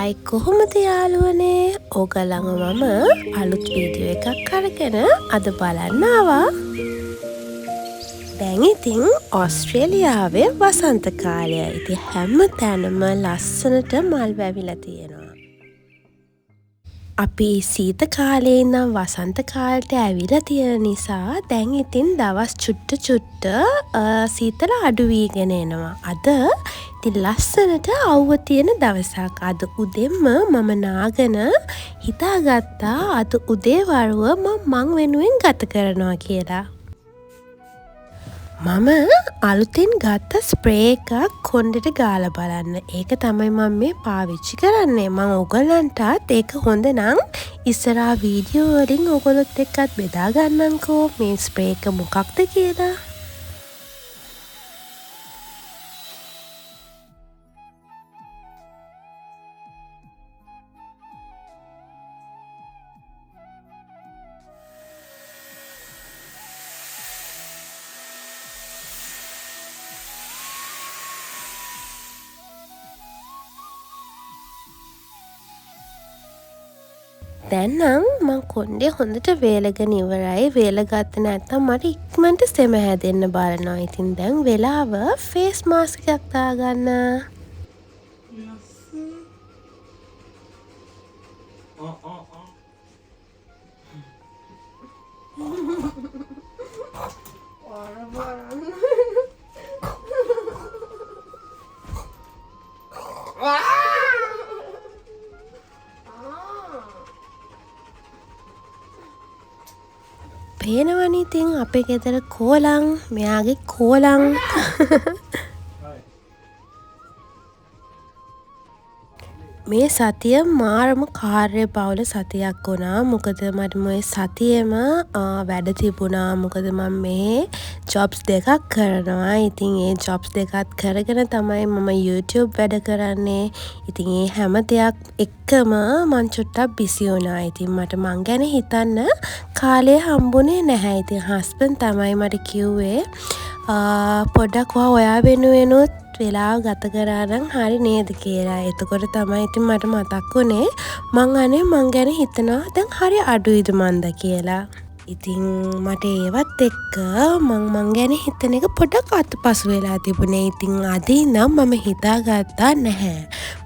Hi කොහොමද යාළුවනේ ඕගලන්ව මම අලුත් වීඩියෝ එකක් අරගෙන අද බලන්න ආවා. දැන් ඉතින් ඕස්ට්‍රේලියාවේ වසන්ත කාලය. ඉතින් හැම තැනම ලස්සනට මල් වැවිලා තියෙනවා. අපි සීත කාලේ ඉඳන් වසන්ත කාලයට ඇවිල්ලා තියෙන නිසා දැන් ඉතින් දවස් චුට්ට සීතල අඩු වීගෙන එනවා. අද ඉතින් ලස්සනට අවුව තියෙන දවසක්. අද උදෙන්ම මම නාගෙන හිතාගත්තා අද උදේ වරුව මං වෙනුවෙන් ගත කරනවා කියලා. මම අලුතෙන් ගත්ත ස්ප්‍රේ එකක් කොණ්ඩෙට ගාලා බලන්න. ඒක තමයි මම මේ පාවිච්චි කරන්නේ. මම ඔයගලන්ටත් ඒක හොඳ නම් ඉස්සරහා වීඩියෝ වලින් ඔයගොල්ලොත් එක්කත් බෙදා ගන්නම්කෝ මේ ස්ප්‍රේ එක මොකක්ද කියලා. දැන් නම් මං කොණ්ඩේ හොඳට වේලගෙන ඉවරයි. වේලගත්ත නැත්නම් මට ඉක්මනට සෙම හැදෙන්න බලනවා. ඉතින් දැන් වෙලාව ෆේස් මාස්ක් එකක් දාගන්න. පේනවනේ ඉතින් අපේ ගෙදර කෝලං මෙයාගේ කෝලං. මේ සතිය මාරම කාර්යබහුල සතියක් වුණා. මොකද මට මේ සතියේම වැඩ තිබුණා. මොකද මම මේ ජොබ්ස් දෙකක් කරනවා. ඉතින් ඒ ජොබ්ස් දෙකත් කරගෙන තමයි මම YouTube වැඩ කරන්නේ. ඉතින් ඒ හැම දෙයක් එක්කම මං චුට්ටක් බිසි වුණා. ඉතින් මට මං ගැන හිතන්න කාලය හම්බුනේ නැහැ. ඉතින් හස්බන්ඩ් තමයි මට කිව්වේ පොඩ්ඩක් ඔයා වෙනුවෙනුත් වෙලාව ගත කරා නම් හරි නේද කියලා. එතකොට තමයි ඉතින් මට මතක් වුණේ මං ගැන හිතනවා දැන් හරි අඩුයිද මන්ද කියලා. ඉතින් මට ඒවත් එක්ක මං ගැන හිතන එක පොඩක් අතපසු වෙලා තිබුණේ. ඉතින් අද ඉඳන් මම හිතාගත්තා නැහැ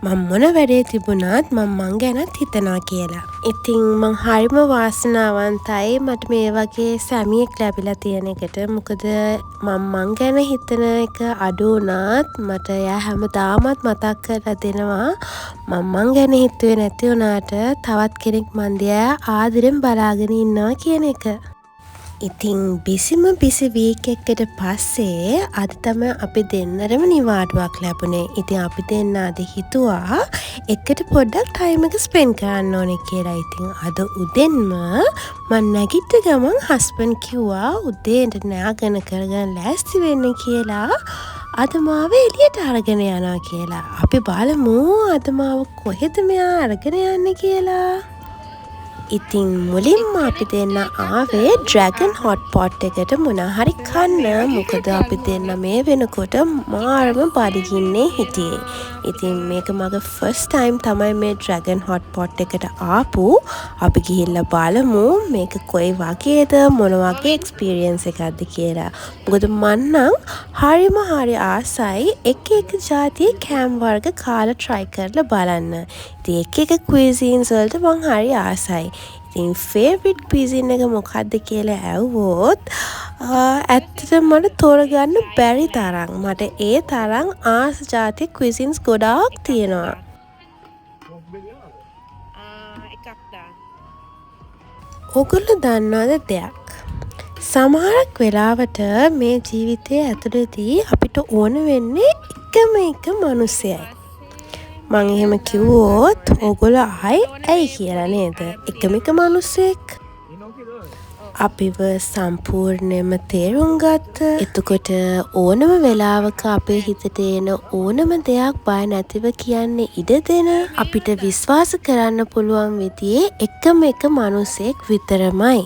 මම මොන වැඩේ තිබුණත් මං ගැනත් හිතනවා කියලා. ඉතින් මං හරිම වාසනාවන්තයි මට මේ වගේ සැමියෙක් ලැබිලා තියෙන එකට. මොකද මං ගැන හිතන එක අඩු වුණත් මට එයා හැමදාමත් මතක් කරලා දෙනවා මං ගැන හිතුවේ නැති වුණාට තවත් කෙනෙක් මන් දිහා ආදරෙන් බලාගෙන ඉන්නවා කියන එක. ඉතින් බිසි වීක් එකකට පස්සේ අද තමයි අපි දෙන්නරම නිවාඩුවක් ලැබුණේ. ඉතින් අපි දෙන්න අද හිතුවා එකට පොඩ්ඩක් ටයිම් එක ස්පෙන්ඩ් කරන්න ඕනේ කියලා. ඉතින් අද උදෙන්ම මම නැගිට ගමන් හස්බන්ඩ් කිව්වා උදේට නාගෙන කරගෙන ලෑස්ති වෙන්න කියලා. අද මාව එළියට අරගෙන යනවා කියලා. අපි බලමු අද මාව කොහෙද මෙයා අරගෙන යන්නේ කියලා. ඉතින් මුලින්ම අපි දෙන්න ආවේ ඩ්‍රැගන් හොට් පොට් එකට මොනහරි කන්න. මොකද අපි දෙන්න මේ වෙනකොට මාරම බඩගින්නේ හිටියේ. ඉතින් මේක මගේ ෆස්ට් ටයිම් තමයි මේ ඩ්‍රැගන් හොට් පොට් එකට ආපු. අපි ගිහිල්ලා බලමු මේක කොයි වගේද මොන වගේ එක්ස්පීරියන්ස් එකක්ද කියලා. මොකද මන්නම් හරි ආසයි එක ජාතියේ කෑම් වර්ග කාලා try කරලා බලන්න. ඉතින් එක cuisines වලට මං හරි ආසයි. ඉතින් favorite cuisine එක මොකක්ද කියලා ඇහුවොත් ඇත්තටම මට තෝරගන්න බැරි තරම් මට ඒ තරම් ආස ජාති cuisines ගොඩාක් තියෙනවා. ඔයගොල්ලෝ දන්නවද දෙයක්? සමහරක් වෙලාවට මේ ජීවිතයේ ඇතුළතදී අපිට ඕන වෙන්නේ එකම එක මිනිසයයි. මං එහෙම කිව්වොත් ඕගොල්ලෝ ඇයි කියලා නේද? එකම එක මිනිසෙක් අපිව සම්පූර්ණයෙන්ම තේරුම් ගත්ත. එතකොට ඕනම වෙලාවක අපේ හිතට එන ඕනම දෙයක් බය නැතිව කියන්න ඉඩ දෙන අපිට විශ්වාස කරන්න පුළුවන් විදිහේ එකම එක මිනිසෙක් විතරමයි.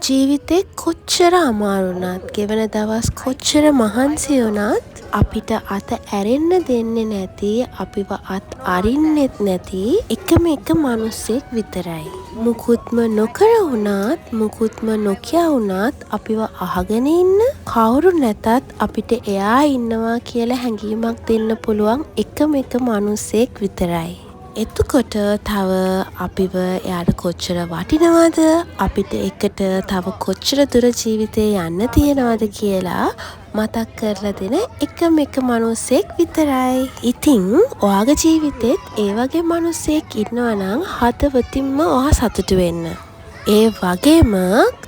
ජීවිතේ කොච්චර අමාරු වුණත්, ගෙවන දවස් කොච්චර මහන්සි වුණත් අපිට අත ඇරෙන්න දෙන්නේ නැති, අපිව අත් අරින්නෙත් නැති එකම එක මිනිස්සෙක් විතරයි. මුකුත්ම නොකර වුණත්, මුකුත්ම නොකිය වුණත් අපිව අහගෙන ඉන්න කවුරු නැතත් අපිට එයා ඉන්නවා කියලා හැඟීමක් දෙන්න පුළුවන් එකම එක මිනිස්සෙක් විතරයි. එතකොට තව අපිව එයාට කොච්චර වටිනවද, අපිට එකට තව කොච්චර දුර ජීවිතේ යන්න තියෙනවද කියලා මතක් කරලා දෙන එකම එක මිනිස්සෙක් විතරයි. ඉතින් ඔයාගේ ජීවිතෙත් ඒ වගේ මිනිස්සෙක් ඉන්නවා නම් හදවතින්ම ඔයා සතුටු වෙන්න. ඒ වගේම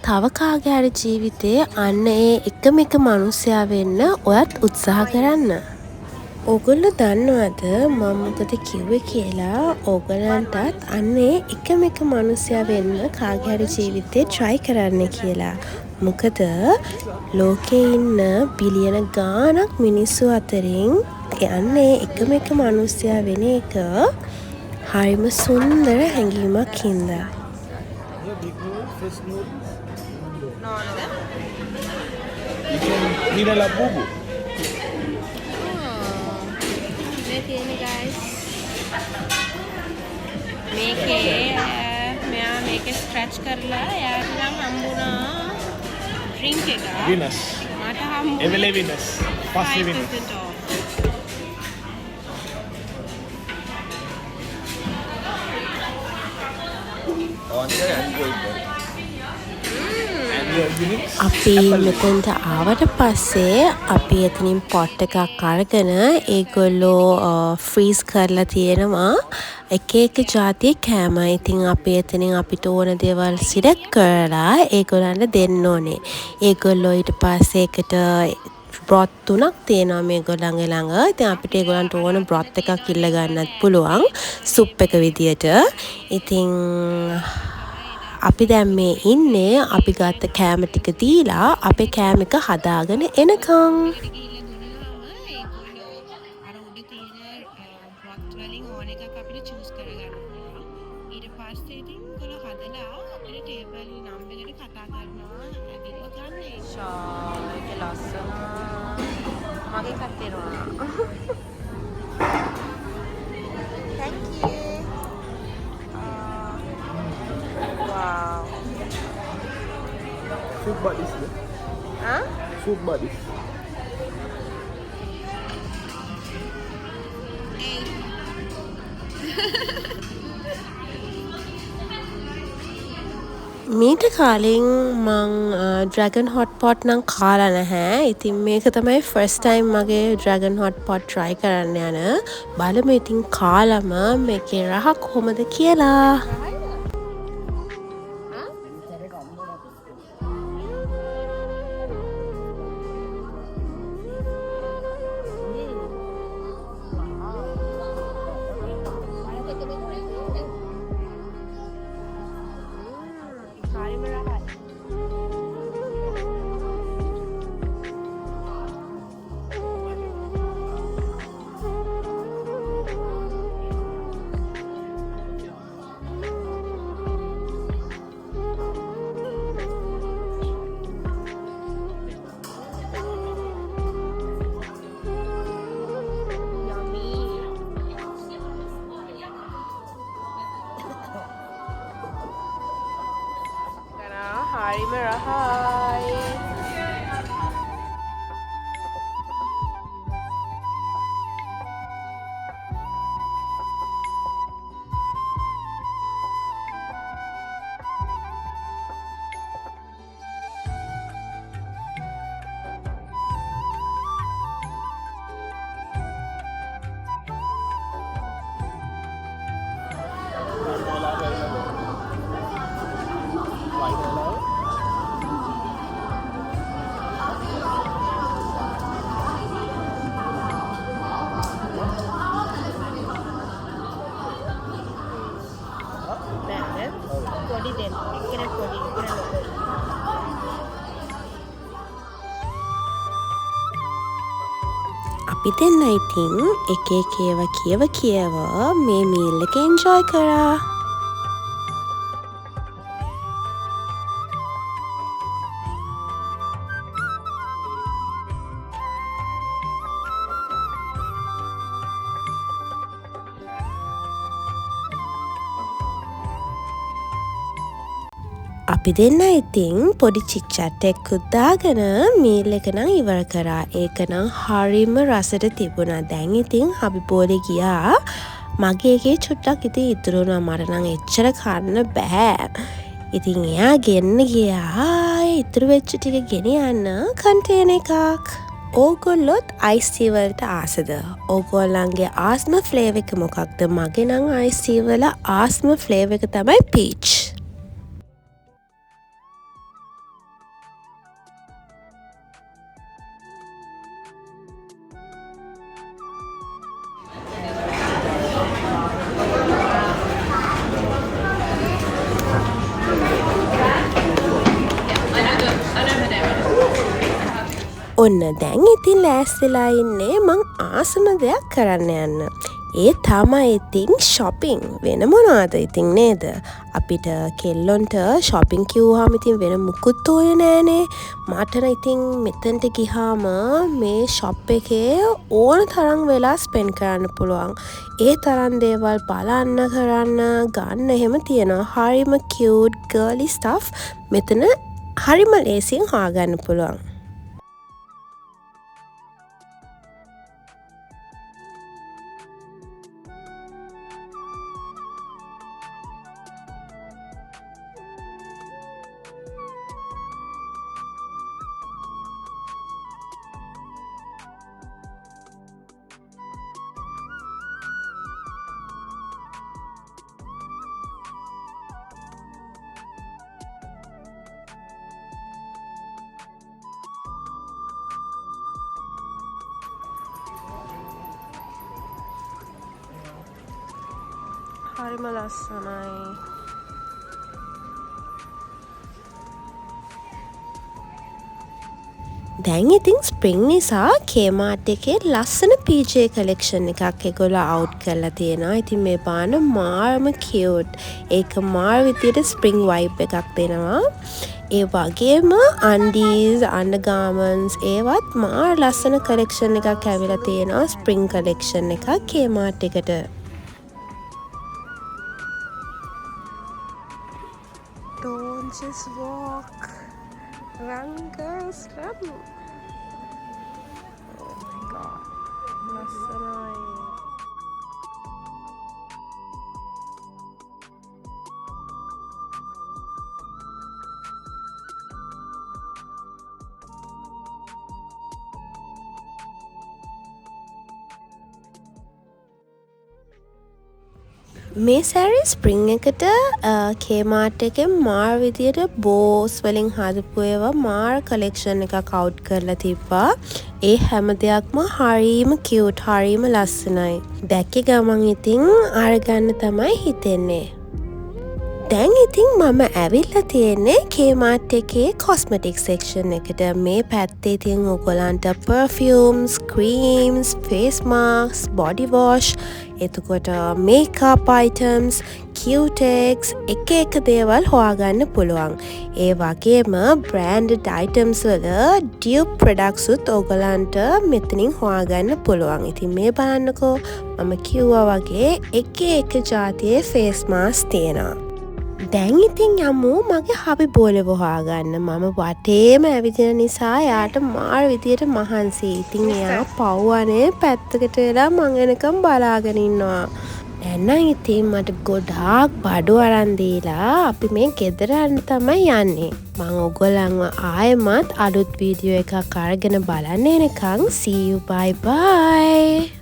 තව කාගේ හරි ජීවිතේ අන්න ඒ එකම එක මිනිසයා වෙන්න ඔයත් උත්සාහ කරන්න. ඕගොල්ලෝ දන්නවද මම මොකද කිව්වේ කියලා? ඕගලන්ටත් අන්නේ එකම එක මිනිසයා වෙන්න කාගේ හරි ජීවිතේ try කරන්න කියලා. මොකද ලෝකේ ඉන්න බිලියන ගාණක් මිනිස්සු අතරින් යන්නේ එකම එක මිනිසයා වෙන එක හරිම සුන්දර හැඟීමක් හින්දා. මෙයා මේකේ ස්ක්‍රැච් කරලා එයාට නම් හම්බුණා ඩ්‍රින්ක් එක. විනස්. මට හම්බුනේ එවෙලේ විනස්. පස්සේ විනස්. අපි මෙතනට ආවට පස්සේ අපි එතනින් පොට් එකක් අරගෙන ඒගොල්ලෝ ෆ්‍රීස් කරලා තියෙනවා එක එක ජාතියේ කෑම. ඉතින් අපි එතනින් අපිට ඕන දේවල් සිලෙක්ට් කරලා ඒගොල්ලන්ට දෙන්න ඕනේ. ඒගොල්ලෝ ඊට පස්සේ එකට බ්‍රොත් 3ක් තියෙනවා මේගොල්ලන්ගේ ළඟ. ඉතින් අපිට ඒගොල්ලන්ට ඕන බ්‍රොත් එකක් ඉල්ල ගන්නත් පුළුවන් සුප් එක විදියට. ඉතින් අපි දැන් මේ ඉන්නේ අපි ගත්ත කෑම ටික දීලා අපේ කෑම එක හදාගෙන එනකම්. Soup buddies. Huh? Soup buddies. මීට කලින් මං ඩ්‍රැගන් හොට් පොට් නම් කාලා නැහැ. ඉතින් මේක තමයි ෆස්ට් ටයිම් මගේ ඩ්‍රැගන් හොට් පොට් try කරන්න යන. බලමු ඉතින් කාලම මේකේ රහ කොහොමද කියලා. හරිම රහයි. පොඩි දෙන්න. එක්කෙනෙක් පොඩි එක්කෙනෙක් ලොකු. අපි දෙන්න ඉතින් එක එක ඒවා කියව මේ මීල් එක එන්ජොයි කරා. අපි දෙන්න ඉතින් පොඩි චික්චට් එකකුත් දාගෙන මීල් එක නම් ඉවර කරා. ඒක නම් හරිම රසට තිබුණා. දැන් ඉතින් අපි බෝලේ ගියා. මගේ එකේ චුට්ටක් ඉතින් ඉතුරු වුණා. මට නම් එච්චර කන්න බෑ. ඉතින් එයා ගෙන්න ගියා. ඉතුරු වෙච්ච ටික ගෙන යන්න කන්ටේනර් එකක්. ඕගොල්ලොත් අයිස් ටී වලට ආසද? ඕගොල්ලන්ගේ ආස්ම ෆ්ලේවර් එක මොකක්ද? මගේ නම් අයිස් ටී වල ආස්ම ෆ්ලේවර් එක තමයි පීච්. ඔන්න දැන් ඉතින් ලෑස්තිලා ඉන්නේ මං ආසම දෙයක් කරන්න යන්න. ඒ තමයි ඉතින් shopping. වෙන මොනවද ඉතින් නේද? අපිට කෙල්ලොන්ට shopping කිව්වහම ඉතින් වෙන මුකුත් ඕනේ නෑනේ. මට ඉතින් මෙතනට ගියාම මේ shop එකේ ඕන තරම් වෙලා spend කරන්න පුළුවන්. ඒ තරම් දේවල් බලන්න කරන්න ගන්න එහෙම තියෙනවා. හරිම cute girly stuff මෙතන හරිම ලේසියෙන් හොයාගන්න පුළුවන්. හරිම ලස්සනයි. දැන් ඉතින් ස්ප්‍රින්ග් නිසා Kmart එකේ ලස්සන PJ collection එකක් ඒගොල්ලෝ අවුට් කරලා තියෙනවා. ඉතින් මේ පාන මාරම cute. ඒක මාර විදියට ස්ප්‍රින්ග් vibe එකක් දෙනවා. ඒ වගේම undies, undergarments ඒවත් මාර ලස්සන collection එකක් ඇවිල්ලා තියෙනවා. ස්ප්‍රින්ග් collection එකක් Kmart එකට. Don't just walk. Run, girls, run. Oh my god. Lassanai. මේ සැරේ ස්ප්‍රින්ග් එකට Kmart එකෙන් මාර විදියට බෝස් වලින් හදපු ඒවා මාර කලෙක්ෂන් එකක් අවුට් කරලා තිබ්බා. ඒ හැම දෙයක්ම හරීම කියුට්, හරීම ලස්සනයි. දැක්කේ ගමන් ඉතින් අරගන්න තමයි හිතෙන්නේ. දැන් ඉතින් මම ඇවිල්ලා තියෙන්නේ Kmart එකේ cosmetic section එකට. මේ පැත්තේ ඉතින් ඔයගොල්ලන්ට perfumes, creams, face masks, body wash, එතකොට makeup items, cutex එක දේවල් හොයාගන්න පුළුවන්. ඒ වගේම branded items වල dupe products උත් ඔයගොල්ලන්ට මෙතනින් හොයාගන්න පුළුවන්. ඉතින් මේ බලන්නකෝ මම කිව්වා වගේ එක જાතියේ face mask තියෙනවා. දැන් ඉතින් යමු මගේ හබි බෝලෙව හොයාගන්න. මම වටේම ඇවිදින නිසා යාට මාර විදියට මහන්සි. ඉතින් එයා පව්වනේ පැත්තකට වෙලා මං එනකම් බලාගෙන ඉන්නවා. දැන් ඉතින් මට ගොඩාක් බඩු අරන් දීලා අපි මේ ගෙදර යන්න තමයි යන්නේ. මම ඔයගොල්ලන්ව ආයෙමත් අලුත් වීඩියෝ එකක් අරගෙන බලන්න එනකම් see you bye bye.